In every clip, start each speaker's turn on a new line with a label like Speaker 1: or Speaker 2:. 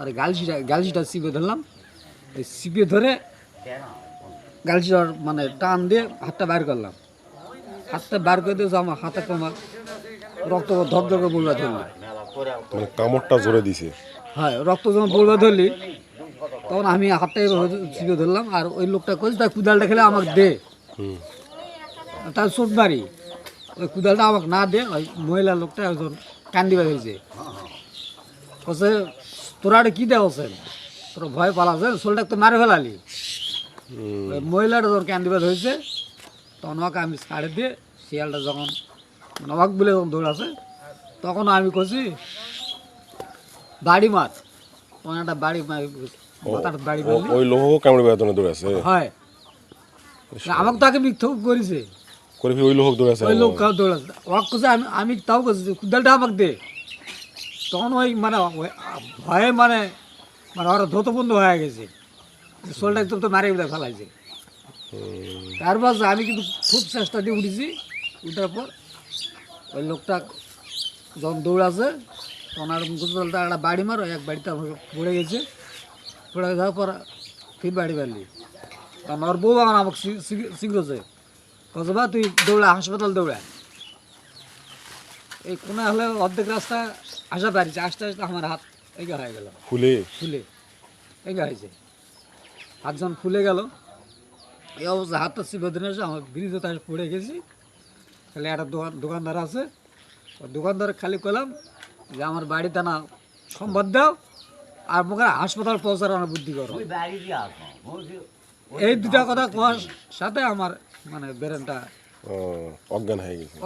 Speaker 1: আর গালসিটা চিপে ধরলাম। এই চিপে ধরে গালসিটার মানে টান দিয়ে হাতটা বাইর করলাম। হাতটা বার করে দিয়ে আমার হাতে তোমার রক্ত ধপধপে বলবা ধরলি।
Speaker 2: মানে কামড়টা জোরে দিছে।
Speaker 1: হ্যাঁ, রক্ত যখন বলবা ধরলি তখন আমি হাতটা চিপে ধরলাম। আর ওই লোকটা কইছে তার কুদালটা খেলে আমাকে দে, তার চোট মারি। ওই কুদালটা আমাকে না দে, ওই মহিলা লোকটা একজন কান্দিবা হয়েছে। বলছে তোরা কি দেওয়া তোর ভয় পালাছে, শোলটা তো মারে ফেলালি। ওই মহিলাটা তোর কান্দিবাদ হয়েছে। তখন আমাকে আমি ছাড়ে দিয়ে শিয়ালটা যখন নবাক বলে যখন দৌড়াছে তখন আমি কছি বাড়ি মাছ, তখন একটা বাড়ি মাথার বাড়ি মারলি।
Speaker 2: ওই লোক কামড়ে বেদনে দৌড়াছে।
Speaker 1: হয়, আমাকে তো আগে মিথ্যা করেছে।
Speaker 2: করে ওই লোক দৌড়াছে।
Speaker 1: ওই লোক দৌড়াছে, ওকে কছে আমি তাও কছি কুদালটা আমাকে দে। তখন ওই মানে ভয়ে মানে ওরা ধতবন্ধ হয়ে গেছে, শোলটা একদম তো মারে ফেলাইছে। তারপর আমি কিন্তু খুব চেষ্টা দিয়ে উঠেছি। উঠার পর ওই লোকটা যখন দৌড়াছে তখন আর মুখটা একটা বাড়ি মারো, এক বাড়িতে আমাকে পড়ে গেছে। পড়ে যাওয়ার পর ফির বাড়ি বাড়লি। কারণ ওর বউ বাগান আমাকে শিখেছে, কছে বা তুই দৌড়া, হাসপাতাল দৌড়া। এই কোনা হলে অর্ধেক রাস্তা আসা পারিছে, আস্তে আস্তে আমার হাত এগা হয়ে গেল,
Speaker 2: ফুলে
Speaker 1: এগা হয়েছে। হাত যখন ফুলে গেল এই অবস্থা, হাতটা চিপে ধরে এসে আমার ব্রিজে তাই পড়ে গেছি। খালি একটা দোকানদার আছে, ওই দোকানদার খালি কলাম যে আমার বাড়িতে না সম্বাদ দাও আর মুখে হাসপাতাল পৌঁছার আমার বুদ্ধি করো। এই দুটা কথা কোয়ার সাথে আমার মানে ব্রেনটা
Speaker 2: অজ্ঞান হয়েছে।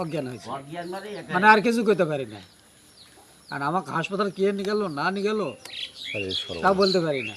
Speaker 1: মানে আর কিছু করতে পারি না। আর আমাকে হাসপাতাল কে নিয়ে গেল না নিয়ে গেল তা বলতে পারি না।